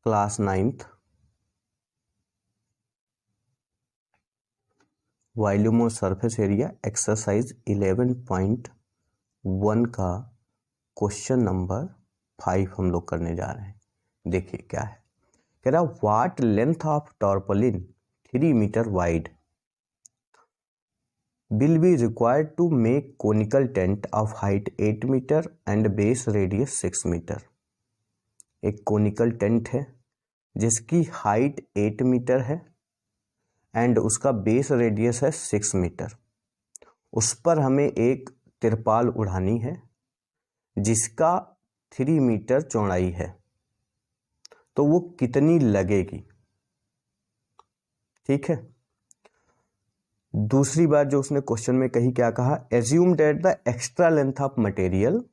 Class 9th volume of surface area exercise 11.1 का question number 5 हम लोग करने जा रहे हैं। देखिए क्या है, कह रहा what length of tarpaulin 3 metre wide will be required to make conical tent of height 8 metre and base radius 6 metre. एक कोनिकल टेंट है जिसकी हाइट 8 मीटर है एंड उसका बेस रेडियस है 6 मीटर। उस पर हमें एक तिरपाल उड़ानी है जिसका 3 मीटर चौड़ाई है, तो वो कितनी लगेगी। ठीक है, दूसरी बात जो उसने क्वेश्चन में कही, क्या कहा, assume that the extra length of material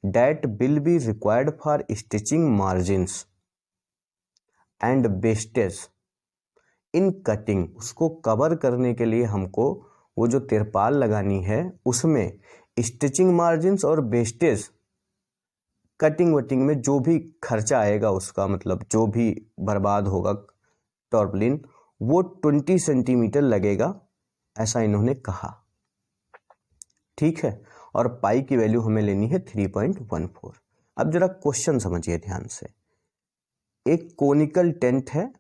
that will be required for stitching margins and wastage in cutting, उसको कवर करने के लिए हमको वो जो तिरपाल लगानी है उसमें स्टिचिंग मार्जिन्स और वेस्टेज कटिंग वटिंग में जो भी खर्चा आएगा उसका, मतलब जो भी बर्बाद होगा टॉर्पोलिन, वो 20 सेंटीमीटर लगेगा, ऐसा इन्होंने कहा। ठीक है, और पाई की वैल्यू हमें लेनी है 3.14। अब जरा क्वेश्चन समझिए ध्यान से। एक कोनिकल टेंट है,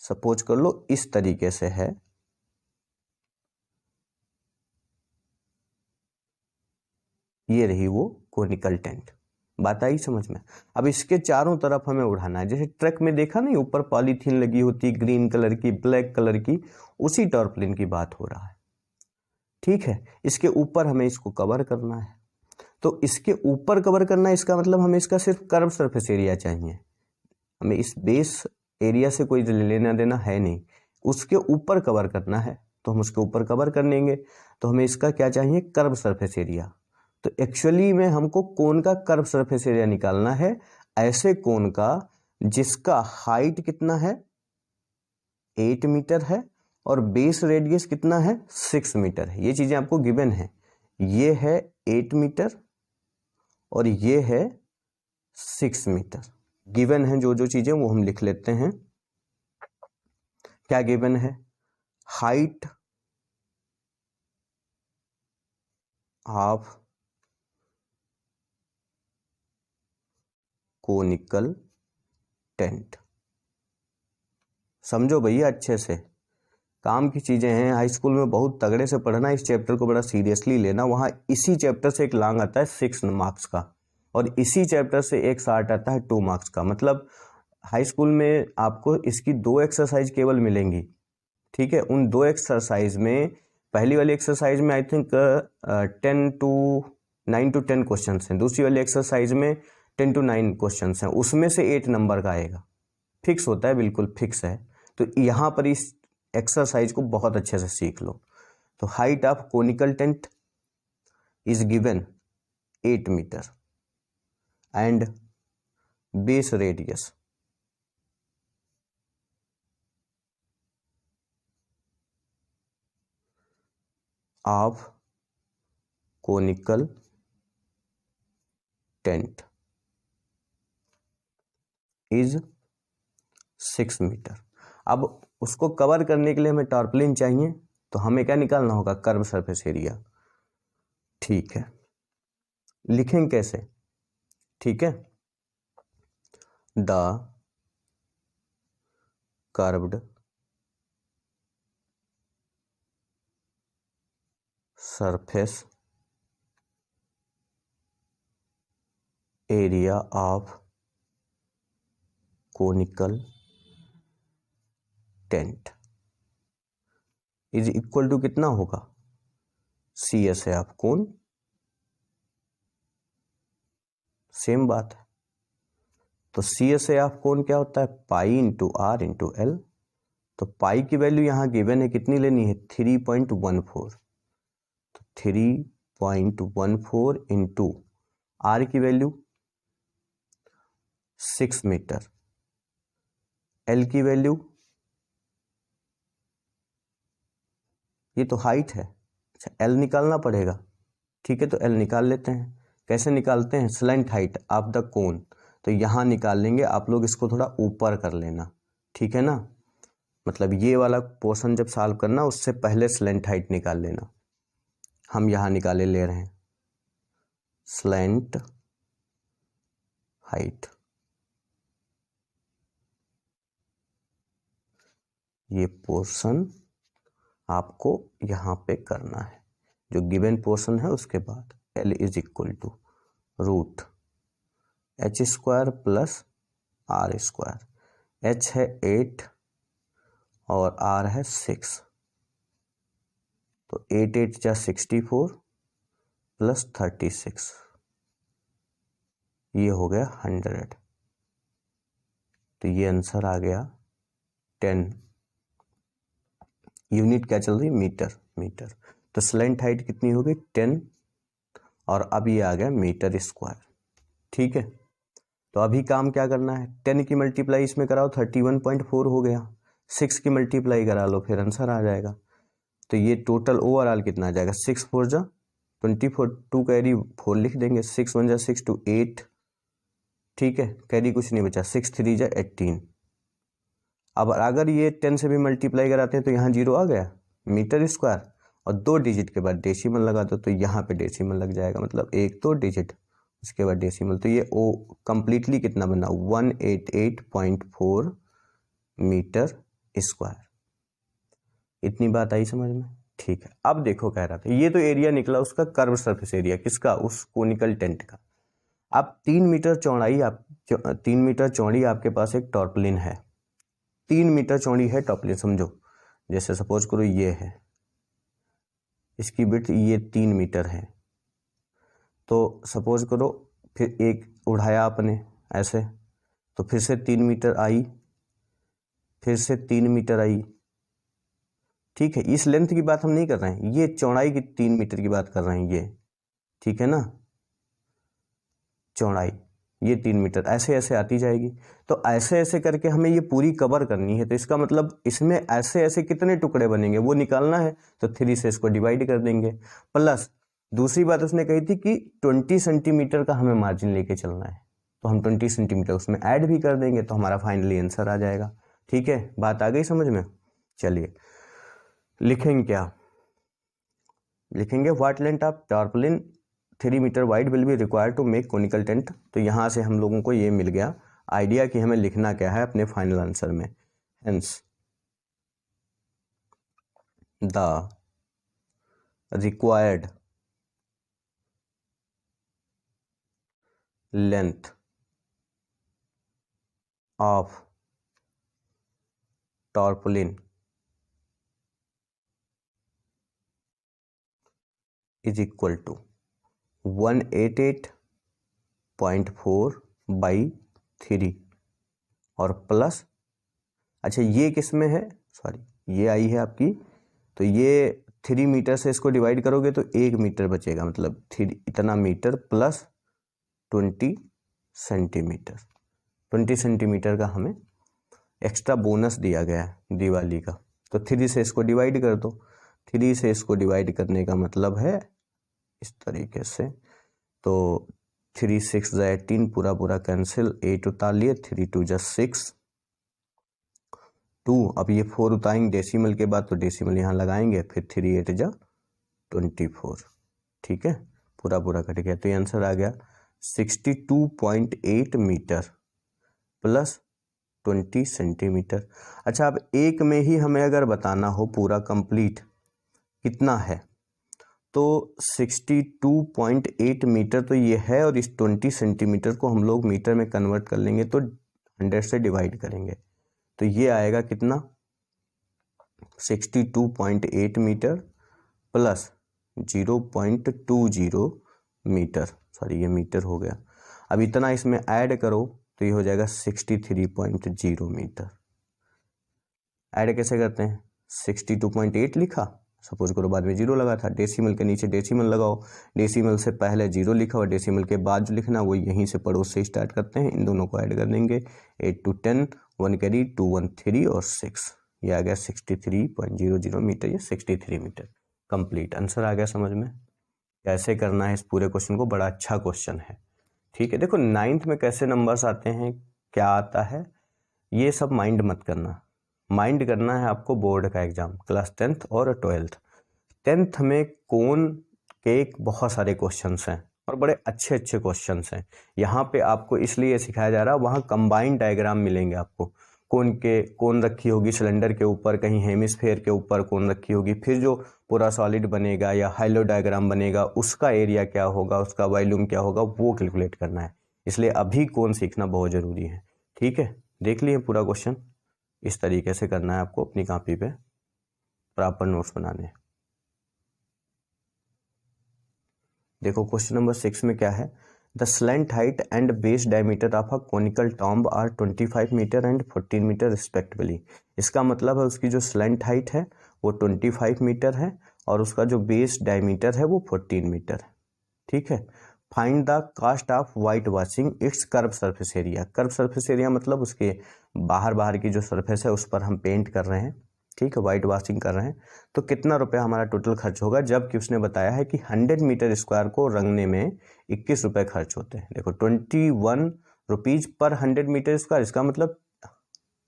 सपोज कर लो इस तरीके से है, ये रही वो कोनिकल टेंट, बात आई समझ में। अब इसके चारों तरफ हमें उड़ाना है, जैसे ट्रक में देखा नहीं ऊपर पॉलीथीन लगी होती ग्रीन कलर की, ब्लैक कलर की, उसी टॉर्पोलिन की बात हो रहा है। ठीक है, इसके ऊपर हमें इसको कवर करना है, तो इसके ऊपर कवर करना है, इसका मतलब हमें इसका सिर्फ कर्व सरफेस एरिया चाहिए, हमें इस बेस एरिया से कोई लेना देना है नहीं, उसके ऊपर कवर करना है, तो हम उसके ऊपर कवर कर लेंगे। तो हमें इसका क्या चाहिए, कर्व सरफेस एरिया। तो एक्चुअली में हमको कोन का कर्व सरफेस एरिया निकालना है, ऐसे कोन का जिसका हाइट कितना है 8 मीटर है और बेस रेडियस कितना है 6 मीटर है। ये चीजें आपको गिवन है, ये है 8 मीटर और ये है 6 मीटर। गिवन है जो जो चीजें वो हम लिख लेते हैं। क्या गिवन है, हाइट ऑफ कोनिकल टेंट। समझो भैया अच्छे से, काम की चीजें हैं, हाई स्कूल में बहुत तगड़े से पढ़ना, इस चैप्टर को बड़ा सीरियसली लेना। वहां इसी चैप्टर से एक लॉन्ग आता है 6 मार्क्स का और इसी चैप्टर से एक शार्ट आता है 2 मार्क्स का। मतलब हाई स्कूल में आपको इसकी 2 एक्सरसाइज केवल मिलेंगी। ठीक है, उन 2 एक्सरसाइज में पहली वाली एक्सरसाइज में आई थिंक 9 to 10 क्वेश्चन हैं, दूसरी वाली एक्सरसाइज में 10 to 9 क्वेश्चन हैं, उसमें से 8 नंबर का आएगा, फिक्स होता है, बिल्कुल फिक्स है। तो यहाँ पर इस एक्सरसाइज को बहुत अच्छे से सीख लो। तो height of conical tent is given 8 metre and base radius of conical tent is 6 metre. अब उसको कवर करने के लिए हमें टॉर्पोलिन चाहिए, तो हमें क्या निकालना होगा, कर्व सरफेस एरिया। ठीक है, लिखेंगे कैसे, ठीक है, the curved surface area of conical tent is equal to कितना होगा, सी एस है ऑफ कोन, सेम बात है। तो C S A of cone क्या होता है, pi into r into l. तो पाई की वैल्यू यहां गिवन है, कितनी लेनी है 3.14। तो 3.14 इंटू आर की वैल्यू 6 मीटर, एल की वैल्यू, ये तो हाइट है, अच्छा एल निकालना पड़ेगा। ठीक है, तो एल निकाल लेते हैं। कैसे निकालते हैं, slant height of the cone. तो यहाँ निकाल लेंगे। आप लोग इसको थोड़ा ऊपर कर लेना, ठीक है ना। मतलब ये वाला पोर्शन जब सॉल्व करना उससे पहले स्लेंट हाइट निकाल लेना। हम यहाँ निकाले ले रहे हैं स्लेंट हाइट। ये पोर्शन आपको यहाँ पे करना है, जो गिवन पोर्शन है उसके बाद L is equal to root h square plus r square. H है 8 और आर है 6, तो 8 8 जा 64 प्लस 36, ये हो गया 100। तो ये आंसर आ गया 10। यूनिट क्या चल रही, मीटर। तो स्लेंट हाइट कितनी हो गई 10, और अब ये आ गया मीटर स्क्वायर, ठीक है। तो अभी काम क्या करना है, 10 की मल्टीप्लाई इसमें कराओ 31.4 हो गया, 6 की मल्टीप्लाई करा लो फिर आंसर आ जाएगा। तो ये टोटल ओवरऑल कितना आ जाएगा, 6 4 जा 24, 2 कैरी 4 लिख देंगे, 6 1 जा 6 2 8, ठीक है, कैरी कुछ नहीं बचा, 6 3 जा 18। अब अगर ये 10 से भी मल्टीप्लाई कराते हैं तो यहाँ 0 आ गया मीटर स्क्वायर, और 2 डिजिट के बाद डेसिमल लगा दो तो यहाँ पे डेसिमल लग जाएगा, मतलब 1 2 डिजिट उसके बाद डेसिमल। तो ये ओ कंप्लीटली कितना बना 188.4 मीटर स्क्वायर। इतनी बात आई समझ में, ठीक है। अब देखो कह रहा था ये तो एरिया निकला उसका कर्व सरफेस एरिया, किसका, उस कोनिकल टेंट का। अब 3 मीटर चौड़ी आपके पास एक टॉर्पलिन है, 3 मीटर चौड़ी है टॉर्पलिन, समझो जैसे सपोज करो ये है, इसकी विड्थ ये 3 मीटर है। तो सपोज करो फिर एक उड़ाया आपने ऐसे, तो फिर से 3 मीटर आई, फिर से 3 मीटर आई, ठीक है। इस लेंथ की बात हम नहीं कर रहे हैं, ये चौड़ाई की 3 मीटर की बात कर रहे हैं ये, ठीक है ना। चौड़ाई ये 3 मीटर ऐसे ऐसे आती जाएगी। तो ऐसे ऐसे करके हमें ये पूरी कवर करनी है, तो इसका मतलब इसमें ऐसे ऐसे कितने टुकड़े बनेंगे वो निकालना है। तो 3 से इसको डिवाइड कर देंगे, प्लस दूसरी बात उसने कही थी कि 20 सेंटीमीटर का हमें मार्जिन लेके चलना है, तो हम 20 सेंटीमीटर उसमें ऐड भी कर देंगे, तो हमारा फाइनली आंसर आ जाएगा, ठीक है। बात आ गई समझ में। चलिए लिखेंगे क्या, लिखेंगे what length of tarpaulin 3 metre wide will be required to make conical tent. तो यहाँ से हम लोगों को ये मिल गया आइडिया कि हमें लिखना क्या है अपने फाइनल आंसर में। Hence the required length of tarpaulin is equal to 188.4 by 3 और प्लस, अच्छा ये किस में है, सॉरी ये आई है आपकी, तो ये 3 मीटर से इसको डिवाइड करोगे तो 1 मीटर बचेगा, मतलब 3 इतना मीटर प्लस 20 सेंटीमीटर। 20 सेंटीमीटर का हमें एक्स्ट्रा बोनस दिया गया है दिवाली का। तो 3 से इसको डिवाइड कर दो, 3 से इसको डिवाइड करने का मतलब है इस तरीके से, तो 3 6 जा 18 पूरा पूरा कैंसिल, 8 उतार लिए, 3 2 जा 6 2, अब ये 4 उतारेंगे डेसिमल के बाद, तो डेसिमल यहाँ लगाएंगे, फिर 3 8 जा 24, ठीक है, पूरा पूरा कट गया। तो ये आंसर आ गया 62.8 मीटर प्लस 20 सेंटीमीटर। अच्छा अब एक में ही हमें अगर बताना हो पूरा कंप्लीट कितना है, तो 62.8 मीटर तो ये है, और इस 20 सेंटीमीटर को हम लोग मीटर में कन्वर्ट कर लेंगे, तो 100 से डिवाइड करेंगे, तो ये आएगा कितना 62.8 मीटर प्लस 0.20 मीटर, सॉरी ये मीटर हो गया। अब इतना इसमें ऐड करो तो ये हो जाएगा 63.0 मीटर। ऐड कैसे करते हैं, 62.8 लिखा, सपोज करो बाद में 0 लगा था, डेसिमल के नीचे डेसिमल लगाओ, डेसिमल से पहले 0 लिखा और डेसिमल के बाद जो लिखना वो यहीं से पड़ोस से स्टार्ट करते हैं, इन दोनों को ऐड कर देंगे, 8 2 10, 1 कैरी 2 1 3 और 6, ये आ गया 63.00 मीटर, ये 63 मीटर कंप्लीट आंसर आ गया समझ में। कैसे करना है इस पूरे क्वेश्चन को, बड़ा अच्छा क्वेश्चन है, ठीक है, देखो 9th में कैसे नंबर्स आते हैं, क्या आता है, ये सब माइंड मत करना। माइंड करना है आपको बोर्ड का एग्जाम, क्लास 10th और 12th। 10th में कौन के बहुत सारे क्वेश्चंस हैं और बड़े अच्छे अच्छे क्वेश्चंस हैं। यहाँ पे आपको इसलिए सिखाया जा रहा है, वहाँ कंबाइंड डायग्राम मिलेंगे आपको। कौन रखी होगी सिलेंडर के ऊपर, कहीं हेमिस्फेयर के ऊपर कौन रखी होगी, फिर जो पूरा सॉलिड बनेगा या हाइलो डायग्राम बनेगा उसका एरिया क्या होगा, उसका वॉल्यूम क्या होगा, वो कैलकुलेट करना है। इसलिए अभी कौन सीखना बहुत ज़रूरी है। ठीक है, देख लिए पूरा क्वेश्चन, इस तरीके से करना है आपको अपनी कॉपी पे प्रॉपर नोट्स बनाने। देखो क्वेश्चन नंबर 6 में क्या है, the slant height and base diameter of a conical tomb are 25 metres and 14 metres respectively. इसका मतलब है उसकी जो स्लैंट हाइट है वो 25 मीटर है और उसका जो बेस डायमीटर है वो 14 मीटर है। ठीक है, find the cost of white washing its curve surface area. Curve surface area मतलब उसके बाहर की जो सरफेस है उस पर हम पेंट कर रहे हैं, ठीक है, वाइट वॉशिंग कर रहे हैं, तो कितना रुपया हमारा टोटल खर्च होगा, जबकि उसने बताया है कि 100 मीटर स्क्वायर को रंगने में 21 रुपये खर्च होते हैं। देखो 21 रुपीज पर 100 मीटर स्क्वायर, इसका मतलब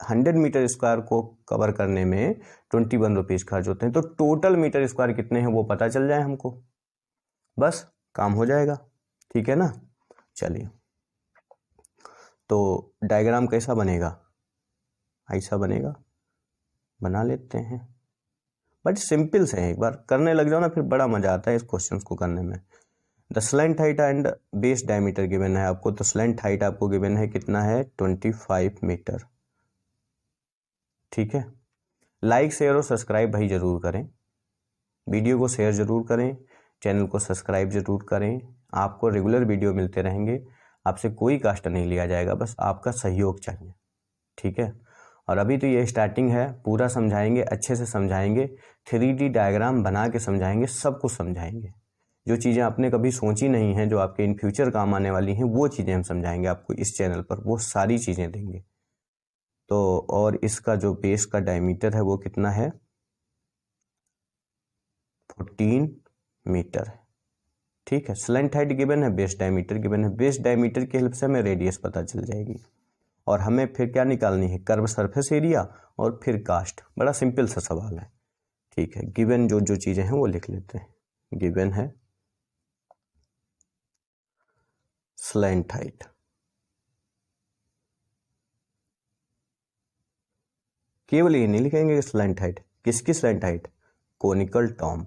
100 मीटर स्क्वायर को कवर करने में 21 रुपीज खर्च होते हैं। तो टोटल मीटर स्क्वायर कितने हैं वो पता चल जाए हमको, बस काम हो जाएगा। ठीक है ना, चलिए तो डायग्राम कैसा बनेगा, ऐसा बनेगा, बना लेते हैं। बट सिंपल से है, एक बार करने लग जाओ ना फिर बड़ा मजा आता है इस क्वेश्चंस को करने में। The slant height and base diameter given है आपको, तो स्लैंट हाइट आपको गिवन है कितना है 25 मीटर। ठीक है, लाइक शेयर और सब्सक्राइब भाई जरूर करें, वीडियो को शेयर जरूर करें, चैनल को सब्सक्राइब जरूर करें। आपको रेगुलर वीडियो मिलते रहेंगे, आपसे कोई कष्ट नहीं लिया जाएगा, बस आपका सहयोग चाहिए। ठीक है, और अभी तो ये स्टार्टिंग है, पूरा समझाएंगे, अच्छे से समझाएंगे, 3D डायग्राम बना के समझाएंगे, सब कुछ समझाएंगे। जो चीज़ें आपने कभी सोची नहीं हैं, जो आपके इन फ्यूचर काम आने वाली हैं, वो चीज़ें हम समझाएंगे आपको इस चैनल पर, वो सारी चीज़ें देंगे। तो और इसका जो बेस का डायमीटर है वो कितना है 14 मीटर है। ठीक है, स्लैंट हाइट गिवन है, बेस डायमीटर गिवन है, बेस डायमीटर की हेल्प से हमें रेडियस पता चल जाएगी और हमें फिर क्या निकालनी है, कर्व सरफेस एरिया और फिर कास्ट। बड़ा सिंपल सा सवाल है। ठीक है, गिवन जो चीज़ें हैं वो लिख लेते हैं। गिवन है स्लैंट हाइट, केवल ये नहीं लिखेंगे स्लैंट हाइट, किसकी slant height, conical tomb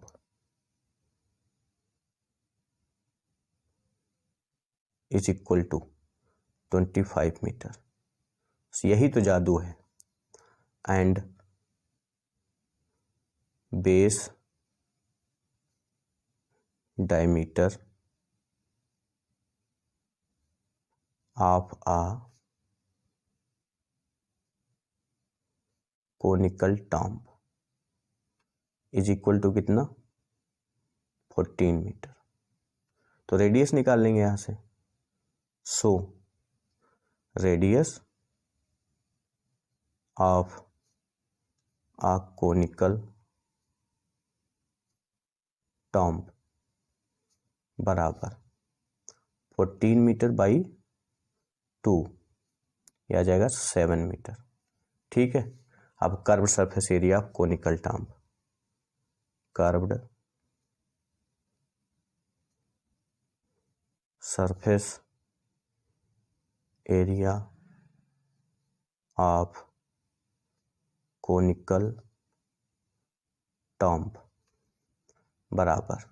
is equal to 25 metre. यही तो जादू है। And base diameter of a conical tomb is equal to कितना 14 मीटर। तो रेडियस निकाल लेंगे यहां से। So radius of a conical tomb बराबर 14 मीटर बाई 2, यह आ जाएगा 7 मीटर। ठीक है, अब curved surface area of conical tomb, curved surface area of conical tomb बराबर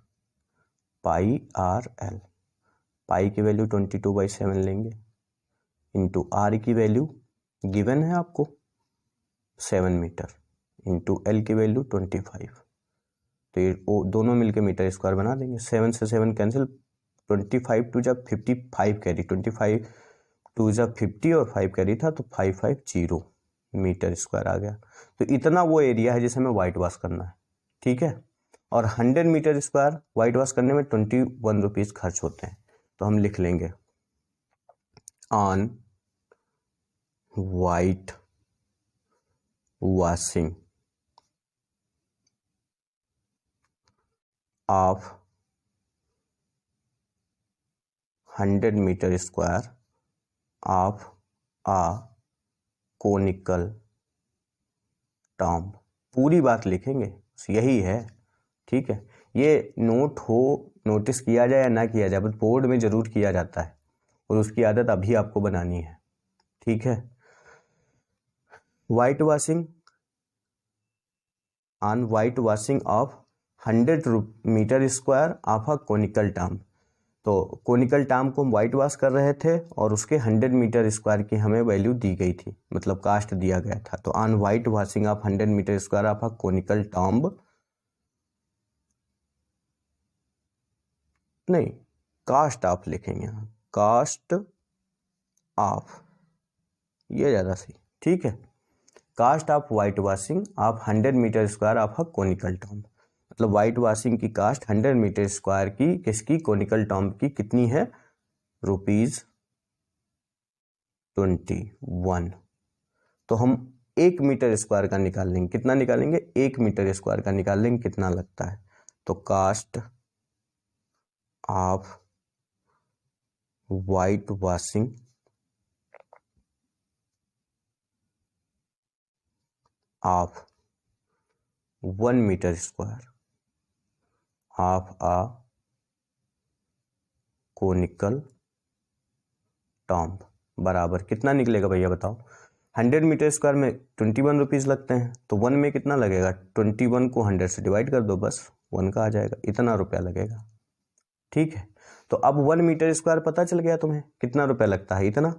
पाई आर एल। पाई की वैल्यू 22/7 लेंगे इंटू आर की वैल्यू गिवन है आपको 7 मीटर इंटू एल की वैल्यू 25। तो ये दोनों मिलके मीटर स्क्वायर बना देंगे। 7 से 7 कैंसिल, 25 टू जब 55 कैरी, 25 टू जब 50 और 5 कैरी था तो 550 मीटर स्क्वायर आ गया। तो इतना वो एरिया है जिसे हमें वाइट वॉश करना है। ठीक है, और 100 मीटर स्क्वायर वाइट वॉश करने में 21 रुपीज़ खर्च होते हैं। तो हम लिख लेंगे on white washing of 100 metre square of a conical tomb. पूरी बात लिखेंगे, यही है, ठीक है। ये नोट हो, नोटिस किया जाए या ना किया जाए, बट बोर्ड में जरूर किया जाता है और उसकी आदत अभी आपको बनानी है, ठीक है। White washing on white washing of 100 metre square of a conical tomb. तो कोनिकल टॉम्ब को हम वाइट वॉश कर रहे थे और उसके 100 मीटर स्क्वायर की हमें वैल्यू दी गई थी, मतलब कास्ट दिया गया था। तो on white washing of 100 metre square of a conical tomb, नहीं, कास्ट ऑफ लिखेंगे, कास्ट ऑफ, ये ज़्यादा सही, ठीक है। Cost of white washing of 100 metre square of a conical tomb, मतलब वाइट वॉशिंग की कास्ट 100 मीटर स्क्वायर की किसकी, कोनिकल टॉम्ब की कितनी है, ₹21। तो हम 1 मीटर स्क्वायर का निकाल लेंगे, कितना निकालेंगे, 1 मीटर स्क्वायर का निकाल लेंगे, कितना लगता है। तो cost of white washing of 1 metre square of a conical tomb बराबर कितना निकलेगा भैया बताओ। 100 मीटर स्क्वायर में 21 रुपीज़ लगते हैं, तो 1 में कितना लगेगा, 21 को 100 से डिवाइड कर दो, बस 1 का आ जाएगा, इतना रुपया लगेगा, ठीक है। तो अब 1 मीटर स्क्वायर पता चल गया तुम्हें कितना रुपया लगता है, इतना।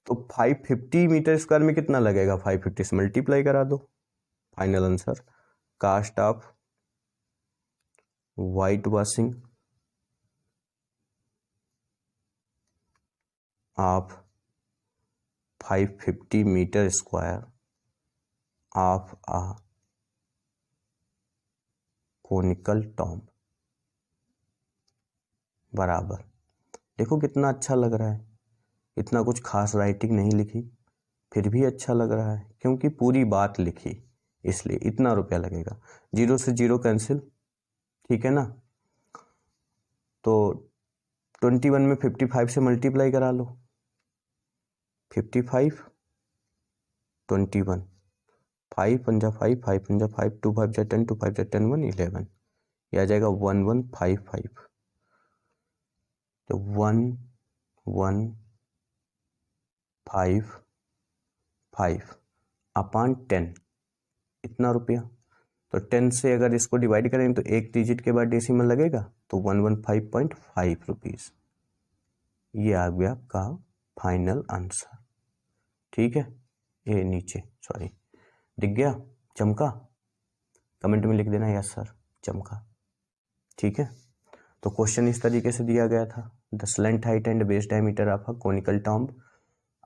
तो 550 मीटर स्क्वायर में कितना लगेगा, 550 से मल्टीप्लाई करा दो, final answer. Cost of white washing of 550 metre square of a conical tomb बराबर, देखो कितना अच्छा लग रहा है, इतना कुछ खास राइटिंग नहीं लिखी, फिर भी अच्छा लग रहा है क्योंकि पूरी बात लिखी, इसलिए इतना रुपया लगेगा। 0 से 0 कैंसिल, ठीक है ना। तो 21 में 55 से मल्टीप्लाई करा लो, 55 21, 5 पंजा 5, 5 पंजा 5, 2 5 जा 10, 2 5 जा 10, 1 11, यह आ जाएगा 1155। तो 1155 अपॉन 10, इतना रुपया। तो 10 से अगर इसको डिवाइड करें तो एक डिजिट के बाद डेसिमल लगेगा, तो 115.5 रुपीज़, ये आ गया आपका फाइनल आंसर, ठीक है। ये नीचे सॉरी दिख गया, चमका, कमेंट में लिख देना यस सर चमका, ठीक है। तो क्वेश्चन इस तरीके से दिया गया था, the slant height and base diameter of a conical tomb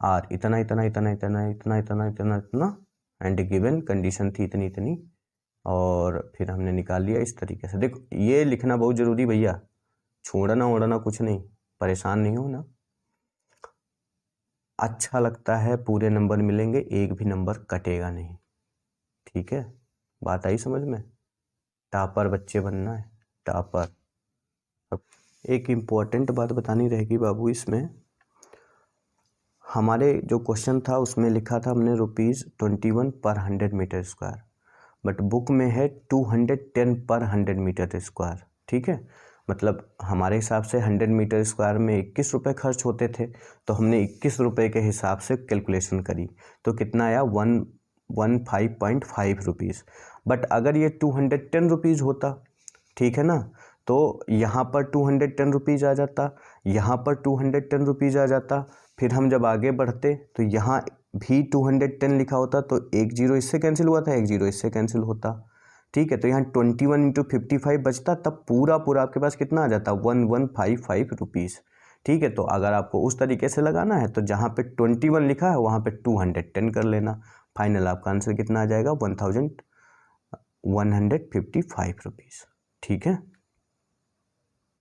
are इतना इतना इतना इतना इतना इतना इतना इतना एंड गिवन कंडीशन थी इतनी इतनी, और फिर हमने निकाल लिया इस तरीके से। देखो ये लिखना बहुत जरूरी भैया, छोड़ना ओड़ना कुछ नहीं, परेशान नहीं हो ना। अच्छा लगता है, पूरे नंबर मिलेंगे, एक भी नंबर कटेगा नहीं, ठीक है। बात आई समझ में, टॉपर बच्चे बनना है, टॉपर। अब एक इम्पोर्टेंट बात बतानी रहेगी बाबू, इसमें हमारे जो क्वेश्चन था उसमें लिखा था हमने ₹21 पर 100 मीटर स्क्वायर, बट बुक में है 210 पर 100 मीटर स्क्वायर, ठीक है। मतलब हमारे हिसाब से 100 मीटर स्क्वायर में 21 रुपये खर्च होते थे, तो हमने 21 रुपये के हिसाब से कैलकुलेशन करी, तो कितना आया 115.5 रुपीज़। बट अगर ये 210 रुपीज़ होता, ठीक है ना, तो यहाँ पर 210 रुपीज़ आ जाता, यहाँ पर 210 रुपीज़ आ जाता, फिर हम जब आगे बढ़ते तो यहाँ भी 210 लिखा होता, तो एक जीरो इससे कैंसिल हुआ था, एक जीरो इससे कैंसिल होता, ठीक है। तो यहाँ 21 × 55 बचता, तब पूरा पूरा आपके पास कितना आ जाता, 1155 रुपीज़, ठीक है। तो अगर आपको उस तरीके से लगाना है तो जहाँ पे 21 लिखा है वहाँ पे 210 कर लेना, फाइनल आपका आंसर कितना आ जाएगा 1155 रुपीज़, ठीक है।